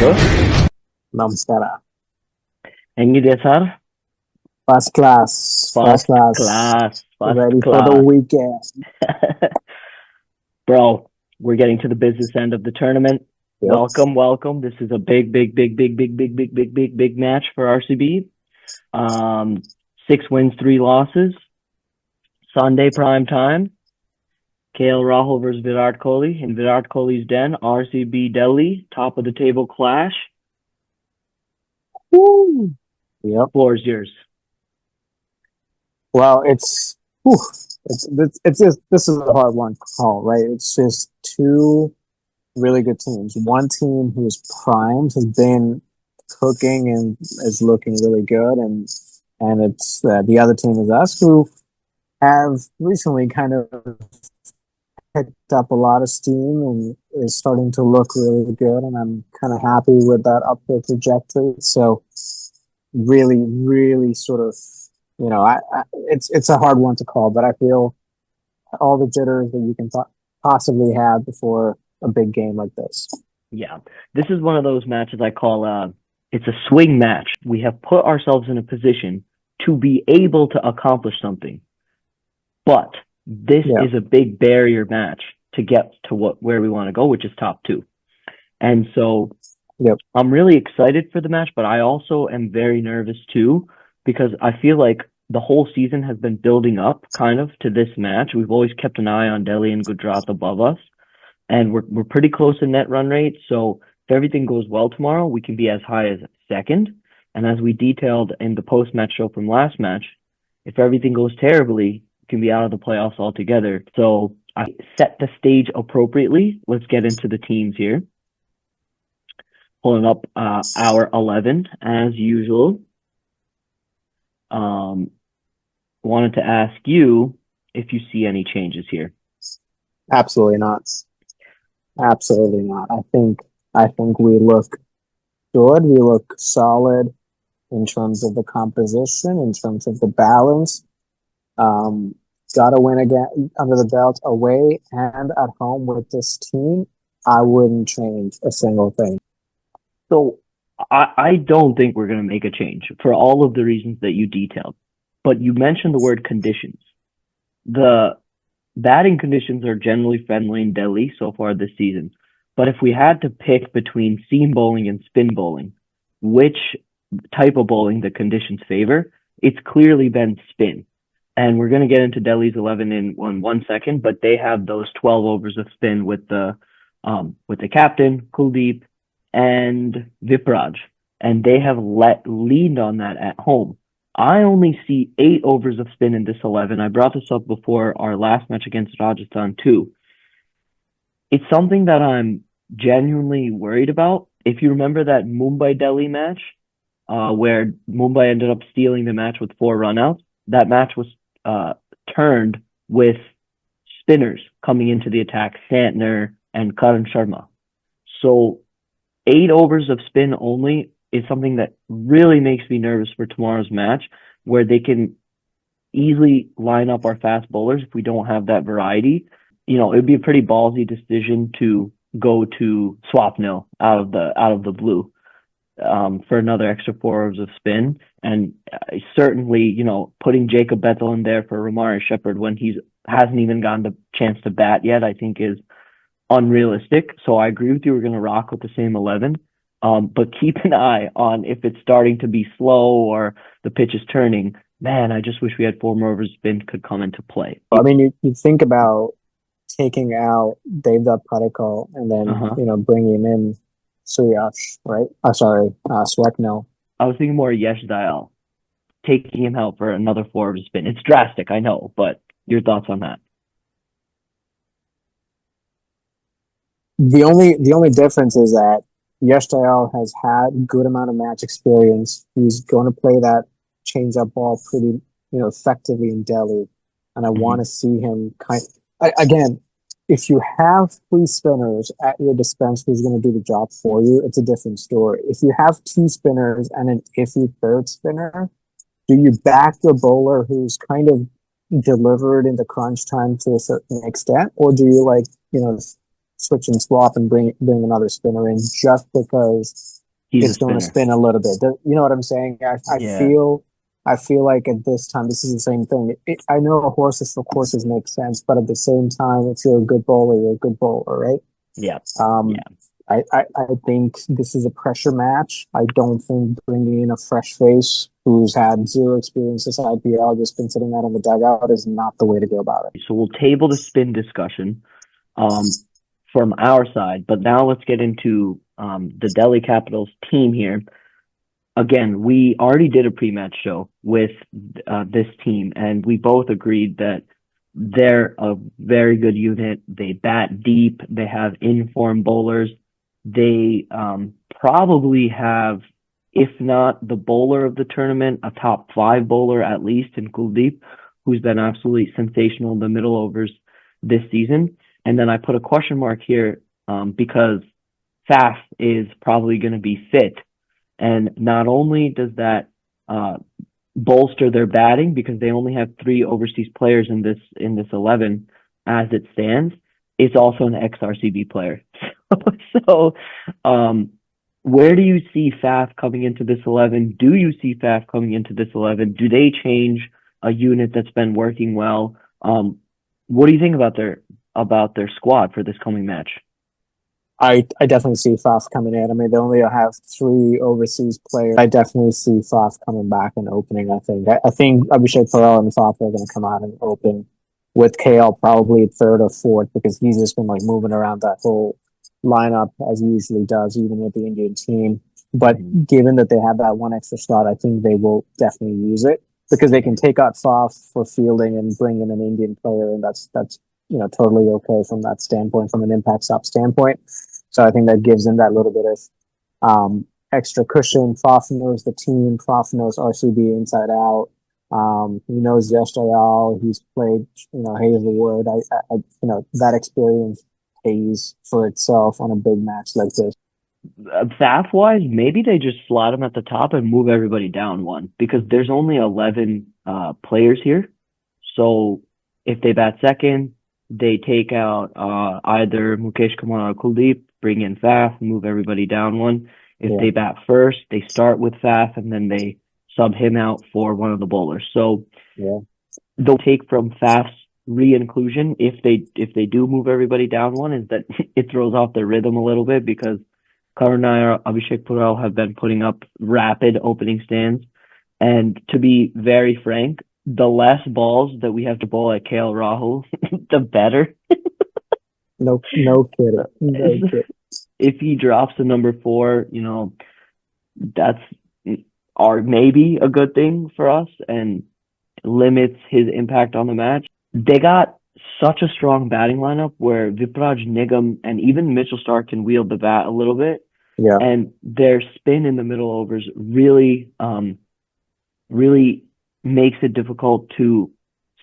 ನಮಸ್ಕಾರಗಳು. ನಮಸ್ಕಾರ. ಹೆಂಗಿದೆ sir? First class. First class. Ready for the weekend. Bro, we're getting to the business end of the tournament. Yep. Welcome. This is a big match for RCB. 6 wins, 3 losses. Sunday prime time. KL Rahul versus Virat Kohli in Virat Kohli's den. RCB Delhi, top of the table clash. Woo. Yep. Floor is yours. Well, this is a hard one to call, right? It's just two really good teams. One team who's primed, has been cooking and is looking really good, and it's the other team is us, who have recently kind of picked up a lot of steam and is starting to look really good, and I'm kind of happy with that upward trajectory. So really sort of, it's a hard one to call, but I feel all the jitters that you can possibly have before a big game like this. Yeah, this is one of those matches I call it's a swing match. We have put ourselves in a position to be able to accomplish something, but this is a big barrier match to get to where we want to go, which is top 2. And so I'm really excited for the match, but I also am very nervous too, because I feel like the whole season has been building up kind of to this match. We've always kept an eye on Delhi and Gujarat above us, and we're pretty close in net run rate. So if everything goes well tomorrow, we can be as high as 2nd. And as we detailed in the post-match show from last match, if everything goes terribly, we can be out of the playoffs altogether. So I set the stage appropriately. Let's get into the teams here. Pulling up our 11 as usual. Wanted to ask you if you see any changes here. Absolutely not. I think we look good. We look solid in terms of the composition, in terms of the balance. Got to win again under the belt away and at home with this team. I wouldn't change a single thing. So I don't think we're going to make a change for all of the reasons that you detailed. But you mentioned the word conditions. The batting conditions are generally friendly in Delhi so far this season. But if we had to pick between seam bowling and spin bowling, which type of bowling the conditions favor, it's clearly been spin. And we're going to get into Delhi's 11 in 1 second, but they have those 12 overs of spin with the captain, Kuldeep, and Vipraj. And they have leaned on that at home. I only see 8 overs of spin in this 11. I brought this up before our last match against Rajasthan too. It's something that I'm genuinely worried about. If you remember that Mumbai-Delhi match, where Mumbai ended up stealing the match with 4 runouts, that match was turned with spinners coming into the attack, Santner and Karan Sharma. So 8 overs of spin only is something that really makes me nervous for tomorrow's match, where they can easily line up our fast bowlers if we don't have that variety. It would be a pretty ballsy decision to go to Swapnil out of the blue for another extra 4 overs of spin. And certainly, putting Jacob Bethel in there for Ramari Shepherd when he hasn't even gotten the chance to bat yet, I think is unrealistic. So I agree with you. We're going to rock with the same 11. But keep an eye on if it's starting to be slow or the pitch is turning. Man, I just wish we had 4 more overs of spin could come into play. I mean, you think about taking out Devdutt Padikkal and then, bringing in Suyash, right? Swapnil. I was thinking more Yesh Dayal. Taking him out for another 4 overs of spin. It's drastic, I know, but your thoughts on that? The only difference is that Yesh Dayal has had a good amount of match experience. He's going to play that change-up ball pretty, effectively in Delhi. And I want to see him again, if you have 3 spinners at your dispense who's going to do the job for you, it's a different story. If you have 2 spinners and an iffy 3rd spinner, do you back your bowler who's kind of delivered in the crunch time to a certain extent? Or do you switch and swap and bring another spinner in just because He's a it's going to spinner. spin a little bit. You know what I'm saying? Yeah. I feel like at this time, this is the same thing. I know horses for courses make sense, but at the same time, if you're a good bowler, you're a good bowler, right? Yeah. Um, Yeah. I think this is a pressure match. I don't think bringing in a fresh face who's had zero experience this IPL, just been sitting out in the dugout, is not the way to go about it. So we'll table the spin discussion from our side, but now let's get into the Delhi Capitals team here. Again, we already did a pre-match show with this team, and we both agreed that they're a very good unit. They bat deep. They have in-form bowlers. They probably have, if not the bowler of the tournament, a top 5 bowler at least in Kuldeep, who's been absolutely sensational in the middle overs this season. And then I put a question mark here because Faf is probably going to be fit. And not only does that bolster their batting because they only have 3 overseas players in this 11 as it stands, it's also an ex-RCB player. So, where do you see Faf coming into this 11? Do you see Faf coming into this 11? Do they change a unit that's been working well? What do you think about their squad for this coming match? I definitely see Faf coming in. I mean, they only have 3 overseas players. I definitely see Faf coming back and opening. I think Abhishek Patel and Faf are going to come out and open with KL probably third or fourth because he's just been like moving around that whole lineup as he usually does, even with the Indian team. But given that they have that one extra slot, I think they will definitely use it because they can take out Faf for fielding and bring in an Indian player, and that's totally okay from that standpoint, from an impact stop standpoint. So I think that gives them that little bit of extra cushion. Faf knows the team. Faf knows RCB inside out. He knows Yash Dayal. He's played, Hazelwood. That experience pays for itself on a big match like this. Faf wise, maybe they just slot him at the top and move everybody down one because there's only 11 players here. So if they bat second, they take out either Mukesh Kumar or Kuldeep, bring in Faf, move everybody down one. If they bat first, they start with Faf and then they sub him out for one of the bowlers. So they'll take from Faf's re-inclusion if they do move everybody down one is that it throws off their rhythm a little bit because Karun Nair, Abhishek Patel have been putting up rapid opening stands. And to be very frank, the less balls that we have to bowl at KL Rahul, the better. No kidding. No kidding. If he drops to number 4, that's maybe a good thing for us and limits his impact on the match. They got such a strong batting lineup where Vipraj Nigam and even Mitchell Starc can wield the bat a little bit. Yeah. And their spin in the middle overs really makes it difficult to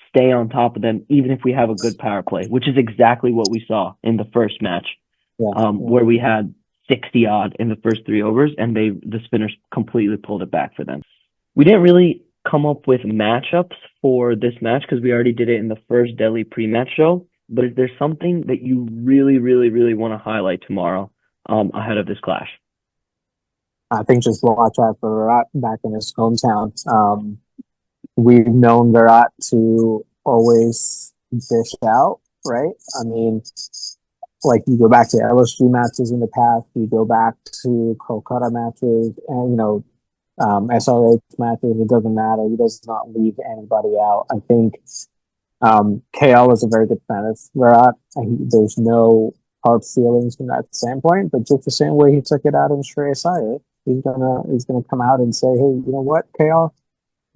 stay on top of them, even if we have a good power play, which is exactly what we saw in the first match, where we had 60 odd in the first 3 overs, and the spinners completely pulled it back for them. We didn't really come up with matchups for this match because we already did it in the first Delhi pre-match show. But is there something that you really, really, really want to highlight tomorrow ahead of this clash? I think just watch out for Virat back in his hometown. We've known Virat to always dish out, right? I mean, like you go back to LSG matches in the past, you go back to Kolkata matches, and SRH matches. It doesn't matter. He does not leave anybody out. I think KL is a very good fan of Virat. There's no hard feelings from that standpoint, but just the same way he took it out in Shreyas Iyer, he's gonna come out and say, hey, you know what, KL?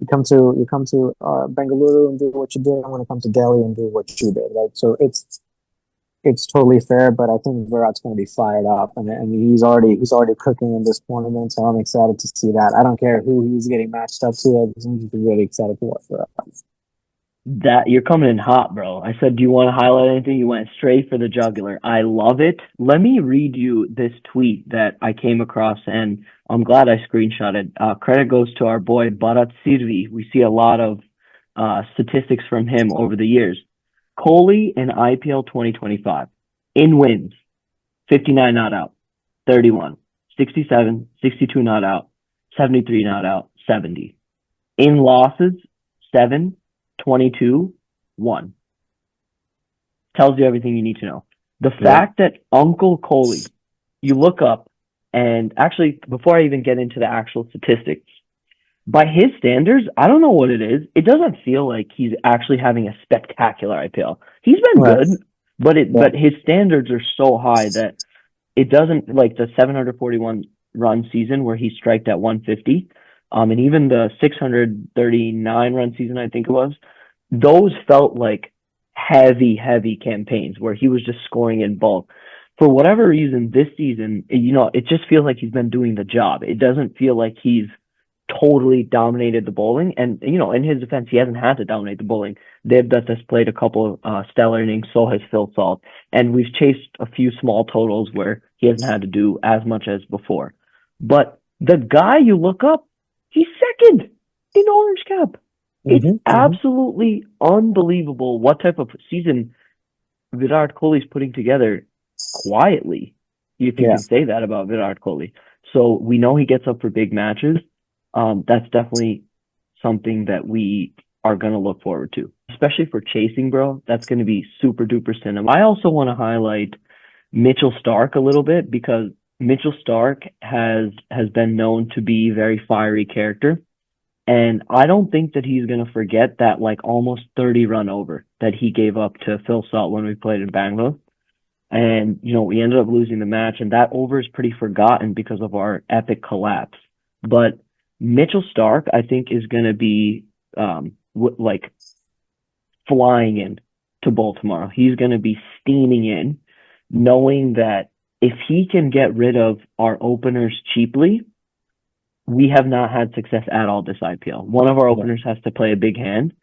You come to Bengaluru and do what you did. I'm going to come to Delhi and do what you did. Right. So it's totally fair, but I think Virat's going to be fired up, and he's already cooking in this tournament. So I'm excited to see that. I don't care who he's getting matched up to. I'm just really excited to watch Virat. That you're coming in hot, bro. I said, do you want to highlight anything? You went straight for the jugular. I love it. Let me read you this tweet that I came across, and I'm glad I screenshotted. Credit goes to our boy Bharat Sirvi. We see a lot of statistics from him over the years. Kohli in IPL 2025 in wins 59 not out, 31, 67, 62 not out, 73 not out, 70. In losses, 7, 22, 1. Tells you everything you need to know. The fact that Uncle Kohli, you look up, and actually, before I even get into the actual statistics, by his standards, I don't know what it is. It doesn't feel like he's actually having a spectacular IPL. He's been good, but his standards are so high that it doesn't, like the 741 run season where he striked at 150, and even the 639 run season, I think it was, those felt like heavy campaigns where he was just scoring in bulk. For whatever reason, this season, it just feels like he's been doing the job. It doesn't feel like he's totally dominated the bowling. And, in his defense, he hasn't had to dominate the bowling. Devdutt has played a couple of stellar innings, so has Phil Salt. And we've chased a few small totals where he hasn't had to do as much as before. But the guy you look up, he's second in orange cap. It's absolutely unbelievable what type of season Virat Kohli's putting together quietly, if you can say that about Virat Kohli. So we know he gets up for big matches. That's definitely something that we are going to look forward to, especially for chasing, bro. That's going to be super duper cinema. I also want to highlight Mitchell Starc a little bit because Mitchell Starc has been known to be a very fiery character. And I don't think that he's going to forget that like almost 30 run over that he gave up to Phil Salt when we played in Bangalore. And, we ended up losing the match, and that over is pretty forgotten because of our epic collapse. But Mitchell Starc, I think, is going to be flying in to bowl tomorrow. He's going to be steaming in, knowing that if he can get rid of our openers cheaply, we have not had success at all this IPL. One of our openers has to play a big hand,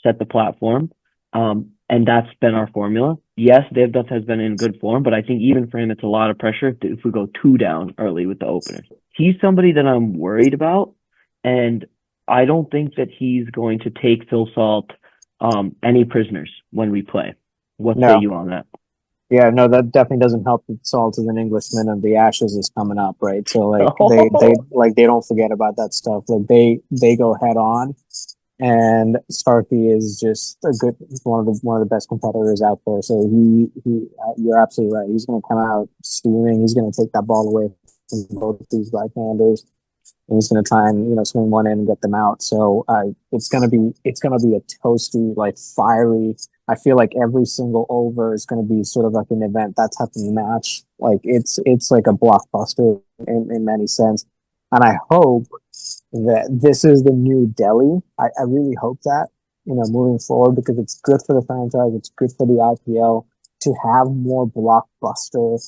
set the platform, and that's been our formula. Yes, Devdutt has been in good form, but I think even for him, it's a lot of pressure if we go 2 down early with the openers. He's somebody that I'm worried about, and I don't think that he's going to take Phil Salt any prisoners when we play. What say you on that? Yeah, no, that definitely doesn't help that Salt is an Englishman and the Ashes is coming up, right? So they don't forget about that stuff. Like they go head on, and Starkey is just one of the best competitors out there. So you're absolutely right. He's going to come out steaming. He's going to take that ball away from both of these right-handers, and he's going to try and swing one in and get them out. So it's going to be a toasty, like fiery. I feel like every single over is going to be sort of like an event, that type of match. Like it's like a blockbuster in many sense. And I hope that this is the new Delhi. I really hope that, moving forward, because it's good for the franchise. It's good for the IPL to have more blockbuster,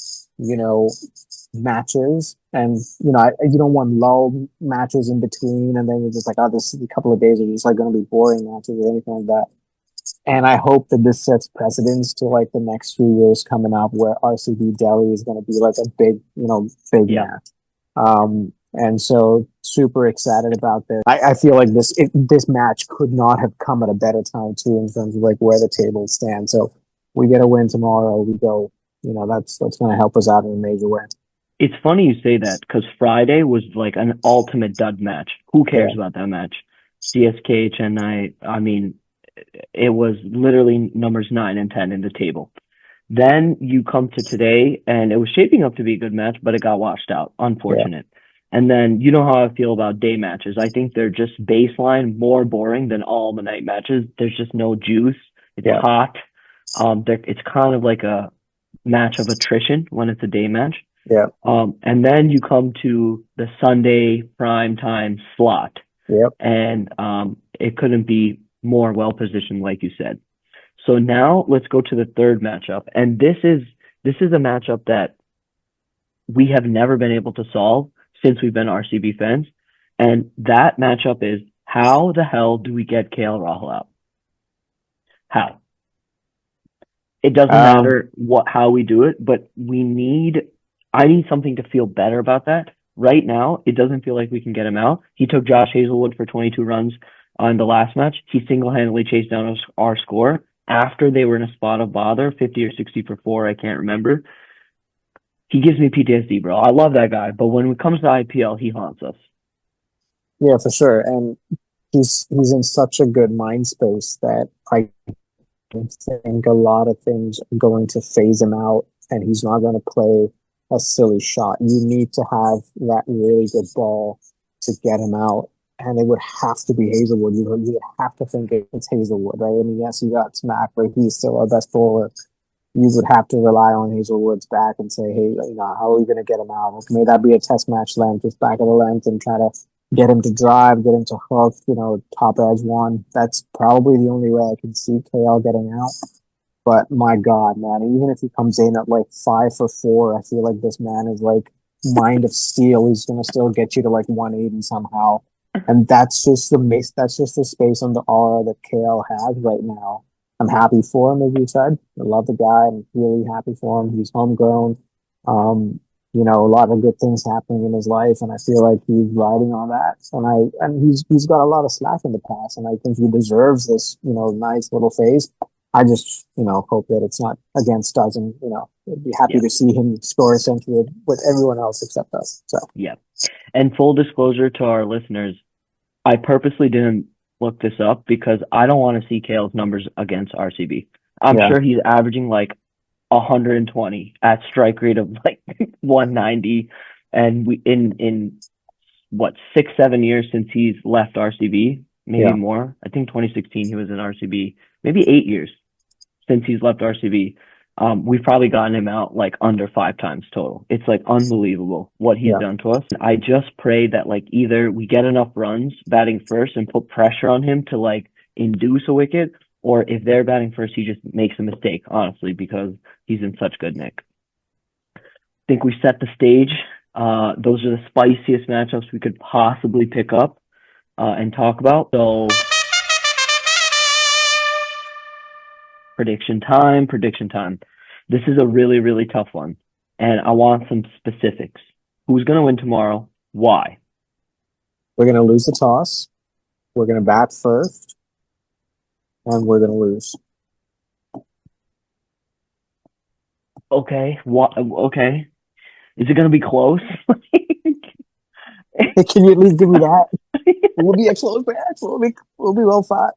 matches. And, you don't want lull matches in between. And then you're just like, oh, this a couple of days are just like going to be boring matches or anything like that. And I hope that this sets precedence to like the next few years coming up where RCB Delhi is going to be like a big, big match. And so super excited about this. I feel like this match could not have come at a better time too, in terms of like where the table stands. So we get a win tomorrow. We go, that's going to help us out in a major way. It's funny you say that because Friday was like an ultimate dud match. Who cares about that match? CSK, Chennai. I mean, it was literally numbers 9 and 10 in the table. Then you come to today, and it was shaping up to be a good match, but it got washed out. Unfortunate. And then you know how I feel about day matches. I think they're just baseline more boring than all the night matches. There's just no juice. It's hot. It's kind of like a match of attrition when it's a day match. Yeah. And then you come to the Sunday prime time slot. And it couldn't be more well positioned, like you said. So now let's go to the third matchup, and this is a matchup that we have never been able to solve since we've been RCB fans, and that matchup is how the hell do we get KL Rahul out? How? It doesn't matter how we do it, but I need something to feel better about that. Right now, it doesn't feel like we can get him out. He took Josh Hazelwood for 22 runs on the last match. He single-handedly chased down our score after they were in a spot of bother, 50 or 60 for 4, I can't remember. he gives me PTSD, bro. I love that guy, but when it comes to IPL, he haunts us. Yeah, for sure. And he's in such a good mind space that I think a lot of things are going to phase him out, and he's not going to play a silly shot. You need to have that really good ball to get him out, and it would have to be Hazelwood. You would have to think it's Hazelwood, right? I mean, yes, you got Smack, but he's still our best bowler. You would have to rely on Hazelwood's back and say, hey, how are we going to get him out? May that be a test match length, just back of the length, and try to get him to drive, get him to hook, top edge one. That's probably the only way I can see KL getting out. But my God, man, even if he comes in at like 5 for 4, I feel like this man is like mind of steel. He's going to still get you to like 180 somehow. And that's just the space on the aura that KL has right now. I'm happy for him, as you said. I love the guy. I'm really happy for him. He's homegrown. A lot of good things happening in his life, and I feel like he's riding on that. And he's got a lot of slack in the past, and I think he deserves this, nice little phase. I just, hope that it's not against us, and I'd be happy to see him score a century with everyone else except us. So yeah. And full disclosure to our listeners, I purposely didn't look this up because I don't want to see KL's numbers against RCB. I'm sure he's averaging like 120 at strike rate of like 190, and we in what 6-7 years since he's left RCB, maybe more. I think 2016 he was in RCB. Maybe 8 years since he's left RCB. We've probably gotten him out like under 5 times total. It's like unbelievable what he's done to us. I just pray that like either we get enough runs batting first and put pressure on him to like induce a wicket, or if they're batting first, he just makes a mistake, honestly, because he's in such good nick. I think we set the stage. Those are the spiciest matchups we could possibly pick up and talk about. So prediction time. This is a really, really tough one, and I want some specifics. Who's going to win tomorrow? Why? We're going to lose the toss. We're going to bat first, and we're going to lose. Okay. Okay. Is it going to be close? Can you at least give me that? It will be a close match. We'll be well fought.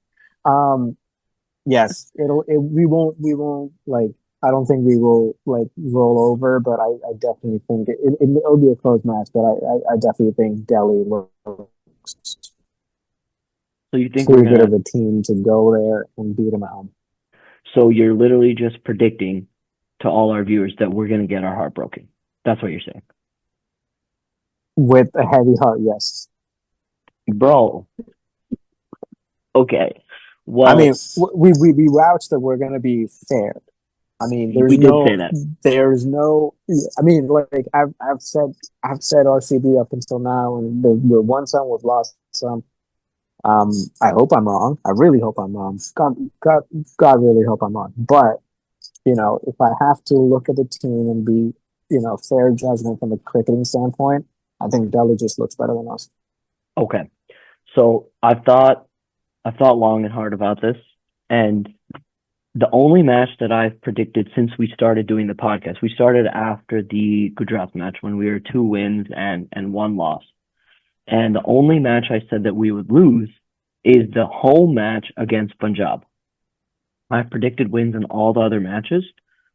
Yes, we won't like. I don't think we will like roll over, but I definitely think it'll be a close match. But I definitely think Delhi looks so you think too good of a team to go there and beat them out. So you're literally just predicting to all our viewers that we're going to get our heart broken. That's what you're saying. With a heavy heart, yes. Bro. Okay. Well, I mean, we vouch that we're going to be fair. I mean, we did say that. There's no. I mean, like I've said RCB up until now, and we've won some, we've lost some. I hope I'm wrong. I really hope I'm wrong. God, really hope I'm wrong. But if I have to look at the team and be, fair judgment from a cricketing standpoint, I think Delhi just looks better than us. Okay, so I thought long and hard about this, and the only match that I've predicted since we started doing the podcast, we started after the Gujarat match when we were 2 wins and 1 loss. And the only match I said that we would lose is the home match against Punjab. I predicted wins in all the other matches.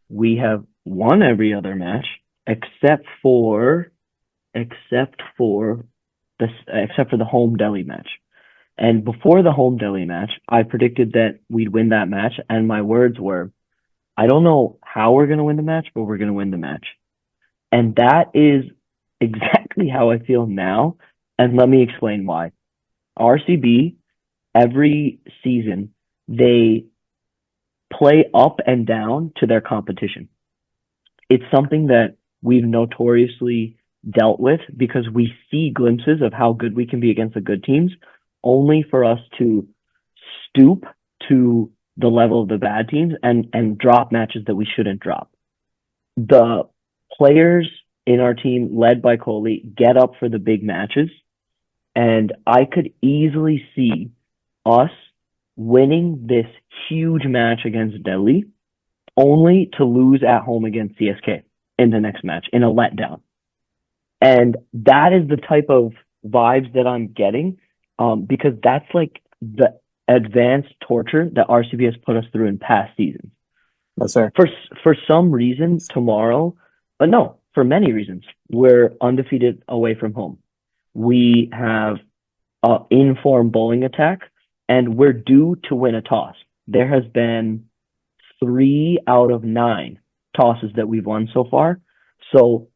We have won every other match except for the home Delhi match. And before the home Delhi match, I predicted that we'd win that match, and my words were, I don't know how we're going to win the match, but we're going to win the match. And that is exactly how I feel now, and let me explain why. RCB, every season, they play up and down to their competition. It's something that we've notoriously dealt with because we see glimpses of how good we can be against the good teams, only for us to stoop to the level of the bad teams and drop matches that we shouldn't drop. The players in our team, led by Kohli, get up for the big matches, and I could easily see us winning this huge match against Delhi, only to lose at home against CSK. in the next match in a letdown. And that is the type of vibes that I'm getting, because that's like the advanced torture that RCB has put us through in past seasons. Yes, sir. For some reason tomorrow, but no, for many reasons, we're undefeated away from home. We have an in-form bowling attack, and we're due to win a toss. There has been 3 out of 9 tosses that we've won so far. So,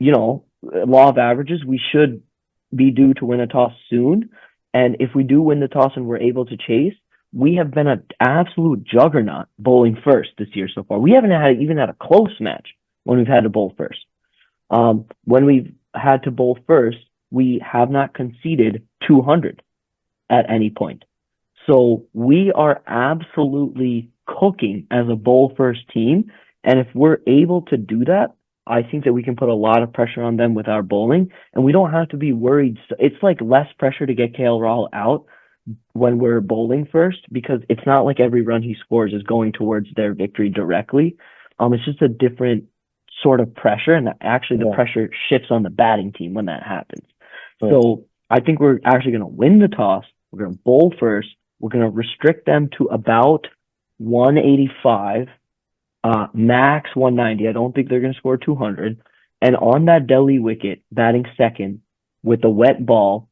you know, law of averages, we should be due to win a toss soon. And if we do win the toss and we're able to chase, we have been an absolute juggernaut bowling first this year so far. We haven't even had a close match when we've had to bowl first. When we've had to bowl first, we have not conceded 200 at any point. So we are absolutely cooking as a bowl first team. And if we're able to do that, I think that we can put a lot of pressure on them with our bowling, and we don't have to be worried. It's like less pressure to get KL Rahul out when we're bowling first, because it's not like every run he scores is going towards their victory directly. It's just a different sort of pressure, and actually the pressure shifts on the batting team when that happens. Right. So I think we're actually going to win the toss. We're going to bowl first. We're going to restrict them to about 185. Max 190. I don't think they're going to score 200. And on that Delhi wicket, batting second with the wet ball,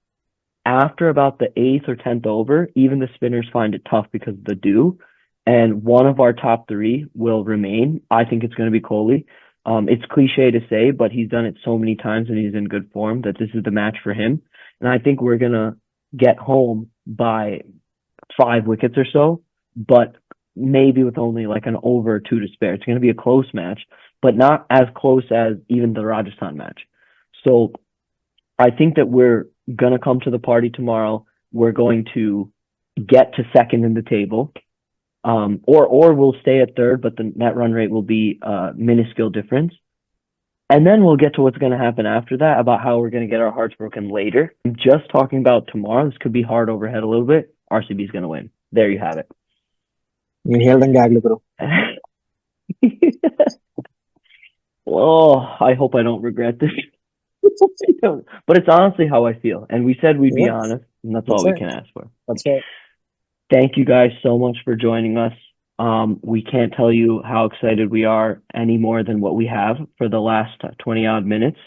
after about the 8th or 10th over, even the spinners find it tough because of the dew. And one of our top 3 will remain. I think it's going to be Kohli. It's cliche to say, but he's done it so many times and he's in good form that this is the match for him. And I think we're going to get home by 5 wickets or so, but maybe with only like an over 2 to spare. It's going to be a close match, but not as close as even the Rajasthan match. So I think that we're going to come to the party tomorrow. We're going to get to second in the table, or we'll stay at third, but the net run rate will be a minuscule difference. And then we'll get to what's going to happen after that, about how we're going to get our hearts broken later. I'm just talking about tomorrow. This could be hard overhead a little bit. RCB is going to win. There you have it. You ಹೇಳ್ದಂಗೆ ಆಗ್ಲಿ bro. Oh, I hope I don't regret this. But it's honestly how I feel. And we said we'd be honest, and that's all we can ask for. That's right. Thank you guys so much for joining us. We can't tell you how excited we are any more than what we have for the last 20 odd minutes.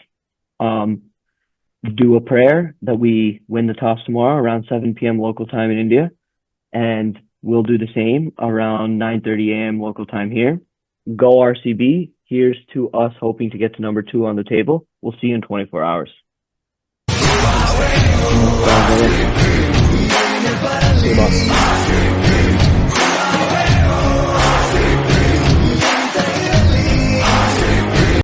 Do a prayer that we win the toss tomorrow around 7 p.m. local time in India. And we'll do the same around 9:30 a.m. local time here. Go RCB. Here's to us hoping to get to number 2 on the table. We'll see you in 24 hours. See you, boss.